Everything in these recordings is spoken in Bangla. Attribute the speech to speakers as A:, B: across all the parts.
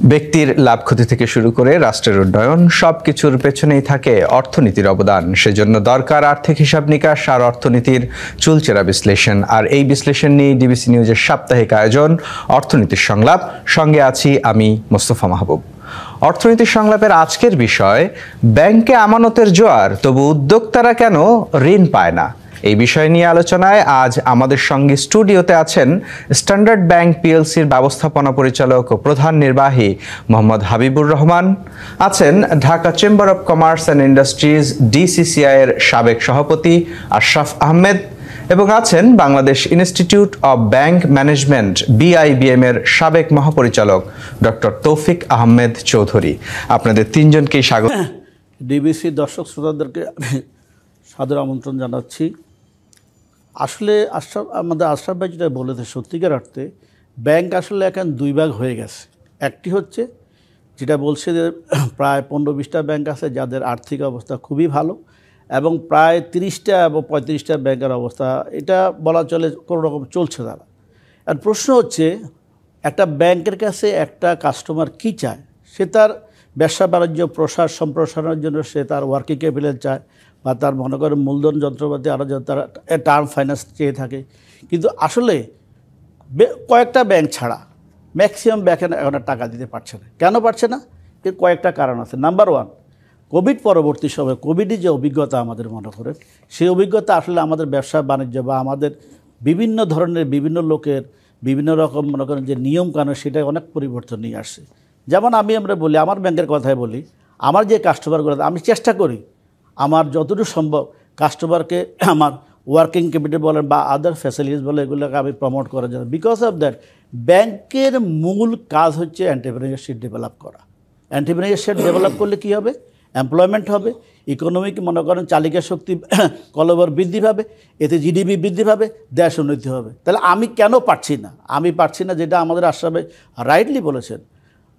A: ব্যক্তির লাভ ক্ষতি থেকে শুরু করে রাষ্ট্রের উন্নয়ন সবকিছুর পেছনেই থাকে অর্থনীতির অবদান। সেজন্য দরকার আর্থিক হিসাব নিকাশ আর অর্থনীতির চুলচেরা বিশ্লেষণ। আর এই বিশ্লেষণ নিয়ে ডিবিসি নিউজের সাপ্তাহিক আয়োজন অর্থনীতির সংলাপ। সঙ্গে আছি আমি মোস্তফা মাহবুব। অর্থনীতির সংলাপের আজকের বিষয়, ব্যাংকে আমানতের জোয়ার, তবু উদ্যোক্তারা কেন ঋণ পায় না। এই বিষয় নিয়ে আলোচনায় আজ আমাদের সঙ্গে স্টুডিওতে আছেন স্ট্যান্ডার্ড ব্যাংক পিএলসির ব্যবস্থাপনা পরিচালক ও প্রধান নির্বাহী মোহাম্মদ হাবিবুর রহমান, আছেন Dhaka chamber of commerce and industries DCCI এর সাবেক সভাপতি আশরাফ আহমেদ, এবং আছেন Bangladesh institute of bank management BIBM এর সাবেক মহাপরিচালক ডক্টর তৌফিক আহমেদ চৌধুরী। আপনাদের তিনজনকেই স্বাগত।
B: ডিবিসি দর্শক শ্রোতাদেরকে সাদর আমন্ত্রণ জানাচ্ছি। আসলে আমাদের আশরাফ ভাই যেটা বলেছে, সত্যিকার অর্থে ব্যাংক আসলে এখন দুই ভাগ হয়ে গেছে। একটি হচ্ছে যেটা বলছে যে প্রায় 15-20টা ব্যাংক আছে যাদের আর্থিক অবস্থা খুবই ভালো, এবং প্রায় 30টা এবং 35টা ব্যাংকের অবস্থা এটা বলা চলে কোনো রকম চলছে তারা। আর প্রশ্ন হচ্ছে, একটা ব্যাংকের কাছে একটা কাস্টমার কী চায়? সে তার ব্যবসা বাণিজ্য সম্প্রসারণের জন্য সে তার ওয়ার্কিং ক্যাপিটাল চায়, বা তার মনে করেন মূলধন যন্ত্রপাতি আরও তারা টার্ম ফাইন্যান্স চেয়ে থাকে। কিন্তু আসলে কয়েকটা ব্যাংক ছাড়া ম্যাক্সিমাম ব্যাংকে এখন টাকা দিতে পারছে না। কেন পারছে না? এর কয়েকটা কারণ আছে। নাম্বার 1, কোভিড পরবর্তী সময়ে কোভিডের যে অভিজ্ঞতা আমাদের মনে করেন, সেই অভিজ্ঞতা আসলে আমাদের ব্যবসা বাণিজ্য বা আমাদের বিভিন্ন ধরনের বিভিন্ন লোকের বিভিন্ন রকম মনে করেন যে নিয়ম কানুন, সেটা অনেক পরিবর্তন নিয়ে আসছে। যেমন আমরা বলি, আমার ব্যাংকের কথাই বলি, আমার যে কাস্টমারগুলো, আমি চেষ্টা করি আমার যতটুকু সম্ভব কাস্টমারকে আমার ওয়ার্কিং ক্যাপিটাল বলেন বা আদার ফ্যাসিলিটিস বলে এগুলোকে আমি প্রমোট করার জন্য। বিকজ অফ দ্যাট, ব্যাংকের মূল কাজ হচ্ছে এন্টারপ্রেনিয়ারশিপ ডেভেলপ করা। এন্টারপ্রেনিয়ারশিপ ডেভেলপ করলে কী হবে? এমপ্লয়মেন্ট হবে, ইকোনমিক মনে করেন চালিকা শক্তি কলবর বৃদ্ধি পাবে, এতে জিডিপি বৃদ্ধি পাবে, দেশ উন্নতি হবে। তাহলে আমি কেন পারছি না? আমি পারছি না, যেটা আমাদের আশরাফ রাইটলি বলেছেন,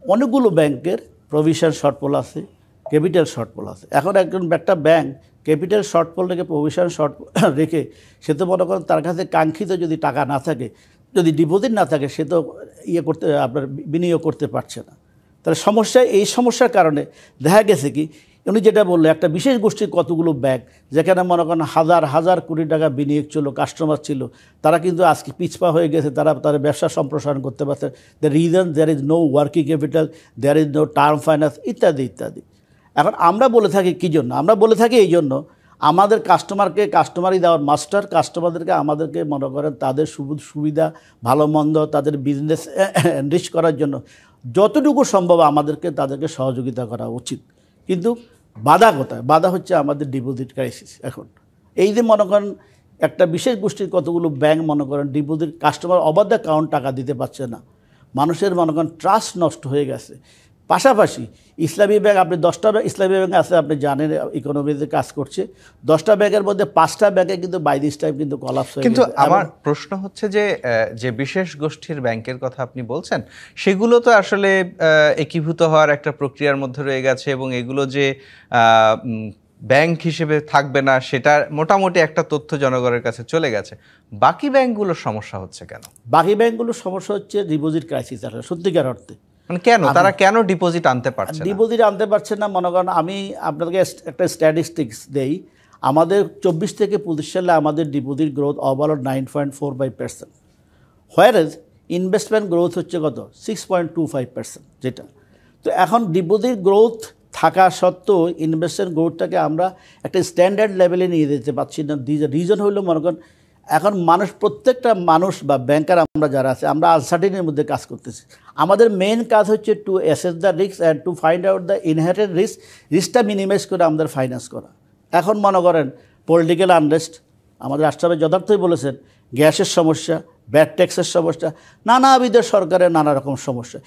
B: অনেকগুলো ব্যাংকের প্রভিশন শর্টফল আছে, ক্যাপিটাল শর্টফল আছে। এখন একটা ব্যাংক ক্যাপিটাল শর্টফল রেখে প্রভিশন শর্ট রেখে সে তো মনে করেন তার কাছে কাঙ্ক্ষিত যদি টাকা না থাকে, যদি ডিপোজিট না থাকে, সে তো আপনার বিনিয়োগ করতে পারছে না। তাহলে এই সমস্যার কারণে দেখা গেছে কি, উনি যেটা বললো, একটা বিশেষ গোষ্ঠীর কতগুলো ব্যাংক যেখানে মনে করেন হাজার হাজার কোটি টাকা বিনিয়োগ ছিল, কাস্টমার ছিল, তারা কিন্তু আজকে পিছপা হয়ে গেছে। তারা তাদের ব্যবসা সম্প্রসারণ করতে পারছে। The reason, there is no working capital, there is no term finance, ইত্যাদি ইত্যাদি। এখন আমরা বলে থাকি কী জন্য? আমরা বলে থাকি এই জন্য, আমাদের কাস্টমারই দেওয়ার মাস্টার। কাস্টমারদেরকে আমাদেরকে মনে করেন তাদের সুবিধা ভালো মন্দ, তাদের বিজনেস এনরিচ করার জন্য যতটুকু সম্ভব আমাদেরকে তাদেরকে সহযোগিতা করা উচিত। কিন্তু বাধা কোথায়? বাধা হচ্ছে আমাদের ডিপোজিট ক্রাইসিস। এখন এই যে মনে করেন একটা বিশেষ গোষ্ঠীর কতগুলো ব্যাংক মনে করেন ডিপোজিট কাস্টমার অবাধ অ্যাকাউন্ট টাকা দিতে পারছে না, মানুষের মনে করেন ট্রাস্ট নষ্ট হয়ে গেছে। পাশাপাশি ইসলামী ব্যাংক, আপনি 10টা ইসলামী ব্যাংক আছে, আপনি জানেন ইকোনমিতে কাজ করছে, 10টা ব্যাংকের মধ্যে 5টা ব্যাংকে কিন্তু বাই দিস টাইম কিন্তু কলাপস হয়ে গেছে।
A: কিন্তু আমার প্রশ্ন হচ্ছে যে বিশেষ গোষ্ঠীর ব্যাংকের কথা আপনি বলছেন, সেগুলো তো আসলে একীভূত হওয়ার একটা প্রক্রিয়ার মধ্যে রয়ে গেছে, এবং এগুলো যে ব্যাংক হিসেবে থাকবে না, সেটা মোটামুটি একটা তথ্য জনগণের কাছে চলে গেছে। বাকি ব্যাংকগুলোর সমস্যা হচ্ছে কেন?
B: বাকি ব্যাংকগুলোর সমস্যা হচ্ছে ডিপোজিট ক্রাইসিস। আসলে সত্যিকার অর্থে
A: মানে কেন তারা ডিপোজিট আনতে পারছে না?
B: ডিপোজিট আনতে পারছে না মনে করেন, আমি আপনাদেরকে একটা স্ট্যাটিস্টিক্স দেই। আমাদের 24 থেকে 25 সালে আমাদের deposit growth overall 9.45%, whereas investment growth হচ্ছে কত? 6.25%। যেটা তো এখন ডিপোজিট গ্রোথ থাকা সত্ত্বেও ইনভেস্টমেন্ট গ্রোথটাকে আমরা একটা স্ট্যান্ডার্ড লেভেলে নিয়ে যেতে পারছি না। রিজন হইলো মনে করেন এখন প্রত্যেকটা মানুষ বা ব্যাংকার আমরা যারা আছে, আমরা আনসার্টেনিটির মধ্যে কাজ করতেছি। আমাদের মেইন কাজ হচ্ছে to assess the risk and to find out the inherited রিস্কটা মিনিমাইজ করে আমাদের ফাইন্যান্স করা। এখন মনে করেন পলিটিক্যাল আনরেস্ট, আমাদের রাষ্ট্রপতি যথার্থই বলেছেন, গ্যাসের সমস্যা, ব্যাড ট্যাক্সের সমস্যা, নানাবিধের সরকারের নানা রকম সমস্যা।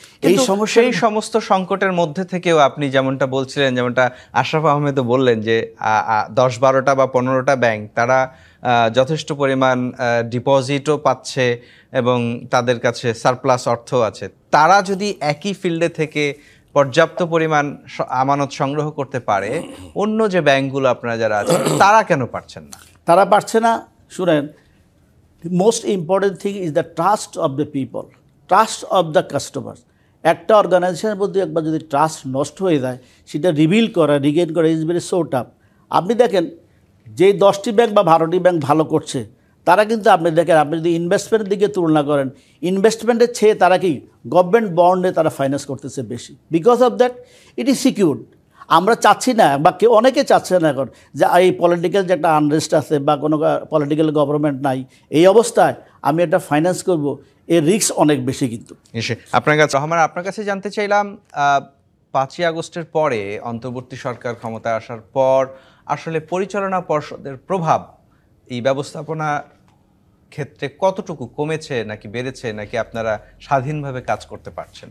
B: এই
A: সমস্ত সংকটের মধ্যে থেকেও আপনি যেমনটা বলছিলেন, যেমনটা আশরাফ আহমেদও বললেন, যে 10-12টা বা 15টা ব্যাংক তারা যথেষ্ট পরিমাণ ডিপোজিটও পাচ্ছে এবং তাদের কাছে সারপ্লাস অর্থ আছে। তারা যদি একই ফিল্ডে থেকে পর্যাপ্ত পরিমাণ আমানত সংগ্রহ করতে পারে, অন্য যে ব্যাংকগুলো আপনারা যারা আছেন, তারা কেন পারছেন না?
B: তারা পারছে না, শুনেন, most important thing is the trust of the people, trust of the customers. একটা অর্গানাইজেশনের মধ্যে একবার যদি ট্রাস্ট নষ্ট হয়ে যায়, সেটা রিগেইন করা ইজ ভেরি সো টাফ। আপনি দেখেন যেই 10টি ব্যাংক বা 12টি ব্যাংক ভালো করছে, তারা কিন্তু আপনি দেখেন, আপনি যদি ইনভেস্টমেন্টের দিকে তুলনা করেন, ইনভেস্টমেন্টের চেয়ে তারা কি গভর্নমেন্ট বন্ডে তারা ফাইন্যান্স করতেছে বেশি। Because of that it is secured. আমরা চাচ্ছি না, বা কেউ অনেকে চাচ্ছে না এখন, যে এই পলিটিক্যাল যে একটা আনরেস্ট আছে বা কোনো পলিটিক্যাল গভর্নমেন্ট নাই, এই অবস্থায় আমি একটা ফাইন্যান্স করব, এর রিস্ক অনেক বেশি। কিন্তু
A: আপনার কাছে রহমান, আপনার কাছে জানতে চাইলাম 5ই আগস্টের পরে অন্তর্বর্তী সরকার ক্ষমতায় আসার পর আসলে পরিচালনা পর্ষদের প্রভাব এই ব্যবস্থাপনা ক্ষেত্রে কতটুকু কমেছে নাকি বেড়েছে, নাকি আপনারা স্বাধীনভাবে কাজ করতে পারছেন?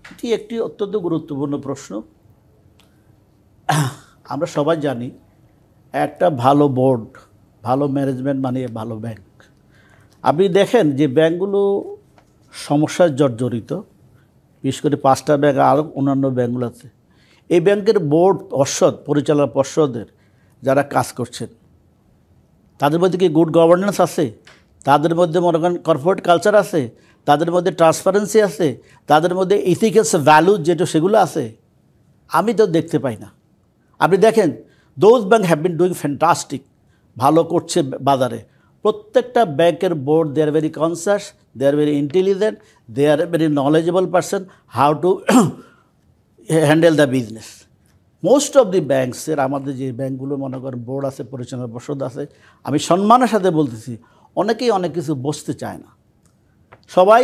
B: এটি একটি অত্যন্ত গুরুত্বপূর্ণ প্রশ্ন। আমরা সবাই জানি একটা ভালো বোর্ড, ভালো ম্যানেজমেন্ট মানে ভালো ব্যাংক। আপনি দেখেন যে ব্যাংকগুলো সমস্যায় জর্জরিত, বিশেষ করে 5টা ব্যাংক আর অন্যান্য ব্যাংকগুলো আছে। এই ব্যাংকের বোর্ড পরিচালনা পর্ষদের যারা কাজ করছেন, তাদের মধ্যে কি গুড গভর্নেন্স আছে? তাদের মধ্যে মনে করেন কর্পোরেট কালচার আছে? তাদের মধ্যে ট্রান্সপারেন্সি আছে? তাদের মধ্যে ইথিক্যালস ভ্যালু যেটা সেগুলো আছে? আমি তো দেখতে পাই না। আপনি দেখেন those bank have been doing fantastic, ভালো করছে বাজারে। প্রত্যেকটা ব্যাংকের board, they are very conscious, they are very intelligent, they are very knowledgeable person how to handle the business. Most of the ব্যাংকসের, আমাদের যে ব্যাংকগুলো মনে করেন বোর্ড আছে, পরিচালনা পর্ষদ আছে, আমি সম্মানের সাথে বলতেছি, অনেকেই অনেক কিছু বুঝতে চায় না। সবাই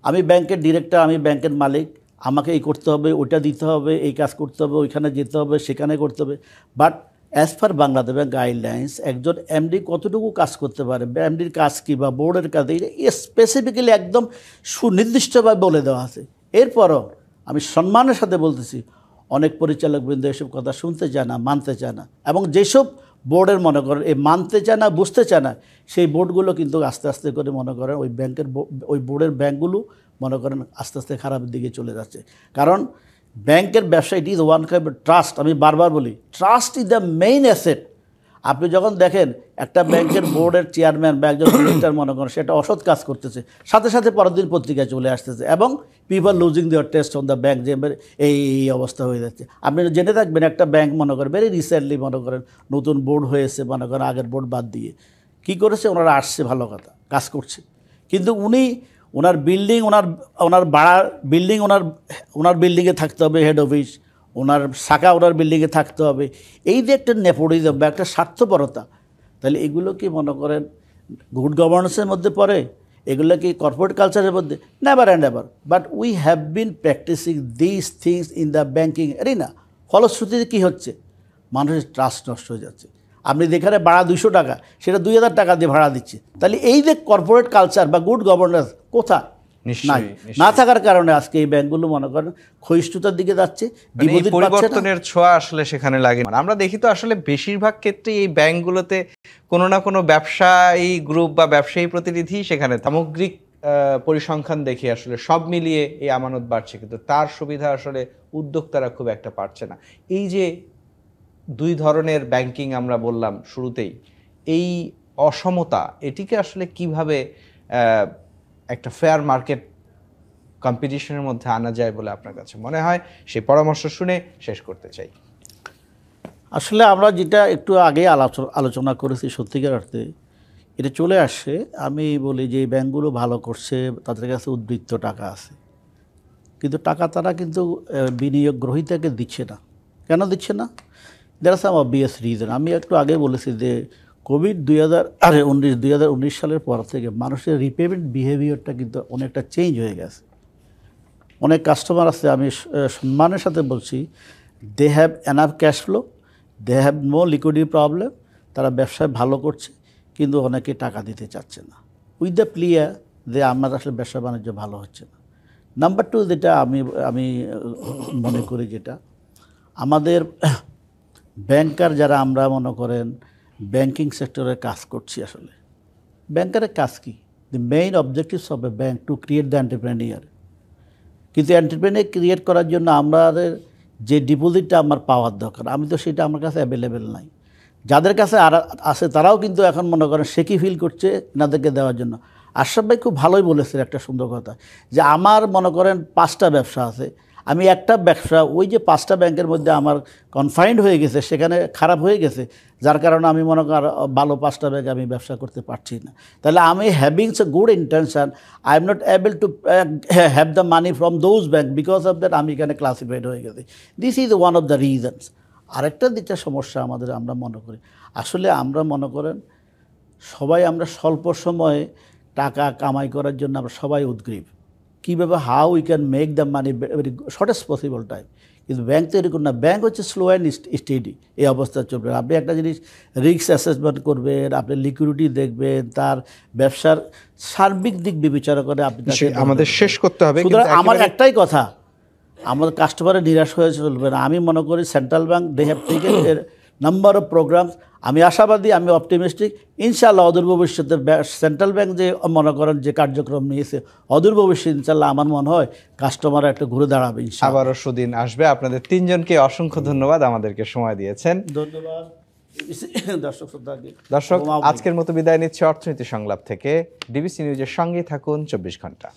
B: আমি ব্যাংকের ডিরেক্টর, আমি ব্যাংকের মালিক, আমাকে এই করতে হবে, ওইটা দিতে হবে, এই কাজ করতে হবে, ওইখানে যেতে হবে, সেখানে করতে হবে। But as per Bangladesh bank guidelines, একজন এমডি কতটুকু কাজ করতে পারে, এমডির কাজ কী বা বোর্ডের কাজ, এটা স্পেসিফিক্যালি একদম সুনির্দিষ্টভাবে বলে দেওয়া আছে। এরপরও আমি সম্মানের সাথে বলতেছি, অনেক পরিচালকবৃন্দ এসব কথা শুনতে চায় না, মানতে চায় না। এবং যেসব বোর্ডের মনে করেন এই মানতে চায় না, বুঝতে চায় না, সেই বোর্ডগুলো কিন্তু আস্তে আস্তে করে মনে করেন ওই বোর্ডের ব্যাংকগুলো মনে করেন আস্তে আস্তে খারাপের দিকে চলে যাচ্ছে। কারণ ব্যাংকের ব্যবসা it is one kind of trust. আমি বারবার বলি, trust is the main asset. আপনি যখন দেখেন একটা ব্যাংকের বোর্ডের চেয়ারম্যান বা একজন ডিরেক্টর মনে করেন সেটা অসৎ কাজ করতেছে, সাথে সাথে পরের দিন পত্রিকায় চলে আসতেছে, এবং পিপল লুজিং দেওয়ার টেস্ট অন দ্য ব্যাংক, যে এই অবস্থা হয়ে যাচ্ছে। আপনি জেনে থাকবেন একটা ব্যাংক মনে করেন ভেরি রিসেন্টলি মনে করেন নতুন বোর্ড হয়েছে, মনে করেন আগের বোর্ড বাদ দিয়ে কী করেছে, ওনারা আসছে, ভালো কথা, কাজ করছে, কিন্তু ওনার বিল্ডিং, ওনার বিল্ডিং, ওনার বিল্ডিংয়ে থাকতে হবে হেড অফিস, ওনার শাখা ওনার বিল্ডিংয়ে থাকতে হবে। এই যে একটা নেপোটিজম বা একটা স্বার্থপরতা, তাহলে এগুলো কি মনে করেন গুড গভর্নেন্সের মধ্যে পড়ে? এগুলো কি কর্পোরেট কালচারের মধ্যে? Never and ever. But we have been practicing this things in the banking arena. ফলশ্রুতিতে কী হচ্ছে? মানুষের ট্রাস্ট নষ্ট হয়ে যাচ্ছে। আপনি যেখানে ভাড়া 200 টাকা, সেটা 2000 টাকা দিয়ে ভাড়া দিচ্ছে। তাহলে এই যে কর্পোরেট কালচার বা গুড গভর্নেন্স কোথায়? নাই, না থাকার কারণে আজকে এই ব্যাংকগুলো মনে করেন ক্ষয়িষ্ণুতার দিকে যাচ্ছে,
A: পরিবর্তনের ছোঁয়া আসলে সেখানে লাগে। আমরা দেখি তো আসলে বেশিরভাগ ক্ষেত্রে এই ব্যাংকগুলোতে কোনো না কোনো ব্যবসায়ী গ্রুপ বা ব্যবসায়ী প্রতিনিধি সেখানে। সামগ্রিক পরিসংখ্যান দেখি আসলে সব মিলিয়ে এই আমানত বাড়ছে, কিন্তু তার সুবিধা আসলে উদ্যোক্তারা খুব একটা পাচ্ছে না। এই যে দুই ধরনের ব্যাংকিং আমরা বললাম শুরুতেই, এই অসমতা, এটিকে আসলে কিভাবে একটা ফেয়ার মার্কেট কম্পিটিশনের মধ্যে আনা যায় বলে আপনার কাছে মনে হয়? সেই পরামর্শ শুনে শেষ করতে চাই।
B: আসলে আমরা যেটা একটু আগে আলোচনা করেছি, সত্যিকার অর্থে এটা চলে আসছে। আমি বলি যে এই ব্যাংকগুলো ভালো করছে, তাদের কাছে উদ্বৃত্ত টাকা আছে, কিন্তু টাকা তারা কিন্তু বিনিয়োগ গ্রহীতাকে দিচ্ছে না। কেন দিচ্ছে না? দেয়ার আর সাম অবভিয়াস রিজন। আমি একটু আগে বলেছি যে কোভিড 2019 সালের পর থেকে মানুষের রিপেমেন্ট বিহেভিয়ারটা কিন্তু অনেকটা চেঞ্জ হয়ে গেছে। অনেক কাস্টমার আছে, আমি সম্মানের সাথে বলছি, they have enough cash flow, they have no liquidity problem, তারা ব্যবসায় ভালো করছে, কিন্তু অনেকে টাকা দিতে চাচ্ছে না, উইথ দ্য প্লিয়ার যে আমার আসলে ব্যবসা বাণিজ্য ভালো হচ্ছে না। নাম্বার 2, যেটা আমি মনে করি, যেটা আমাদের ব্যাংকার যারা আমরা মনে করেন ব্যাংকিং সেক্টরে কাজ করছি, আসলে ব্যাংকারের কাজ কি? The main objectives of A bank to create the entrepreneur. কিন্তু এন্টারপ্রেনিয়ার ক্রিয়েট করার জন্য আমাদের যে ডিপোজিটটা আমার পাওয়ার দরকার, আমি তো সেটা আমার কাছে অ্যাভেলেবেল নাই। যাদের কাছে আছে তারাও কিন্তু এখন মনে করেন সে কি ফিল করছে এনাদেরকে দেওয়ার জন্য। আশরাফ ভাই খুব ভালোই বলেছেন একটা সুন্দর কথা, যে আমার মনে করেন 5টা ব্যবসা আছে, আমি একটা ব্যবসা ওই যে 5টা ব্যাংকের মধ্যে আমার কনফাইন্ড হয়ে গেছে, সেখানে খারাপ হয়ে গেছে, যার কারণে আমি মনে করি ভালো 5টা ব্যাংক আমি ব্যবসা করতে পারছি না। তাহলে আমি having a good intention, I am not able to have the money from those bank, because of that আমি এখানে ক্লাসিফাইড হয়ে গেছি। This is one of the reasons. আরেকটা যেটা সমস্যা আমাদের, আমরা মনে করি আসলে আমরা মনে করেন সবাই আমরা স্বল্প সময়ে টাকা কামাই করার জন্য আমরা সবাই উদ্গ্রীব, কীভাবে how we can make the money very shortest possible time. কিন্তু ব্যাংক তো এরকম না, ব্যাংক হচ্ছে স্লো অ্যান্ড স্টেডি, এই অবস্থা চলবে। আপনি একটা জিনিস রিস্ক অ্যাসেসমেন্ট করবেন, আপনি লিকুইডিটি দেখবেন, তার ব্যবসার সার্বিক দিক বিবেচনা করে আপনি
A: আমাদের শেষ করতে হবে।
B: সুতরাং আমার একটাই কথা, আমাদের কাস্টমারের নিরাশ হয়ে চলবে না। আমি মনে করি central bank they have taken a number of programs, আমি আশাবাদী, আমি অপটিমিস্টিক, ইনশাআল্লাহ অদূর ভবিষ্যতে সেন্ট্রাল ব্যাংক যে মনে করেন যে কার্যক্রম নিয়েছে, অদূর ভবিষ্যতে ইনশাআল্লাহ আমার মনে হয় কাস্টমার একটা ঘুরে দাঁড়াবে ইনশাআল্লাহ।
A: আবারও সুদিন আসবে। আপনাদের তিনজনকে অসংখ্য ধন্যবাদ, আমাদেরকে সময় দিয়েছেন।
B: ধন্যবাদ দর্শক শ্রোতাকে।
A: দর্শক, আজকের মতো বিদায় নিচ্ছে অর্থনীতি সংলাপ থেকে। ডিবিসি নিউজের সঙ্গেই থাকুন 24 ঘন্টা।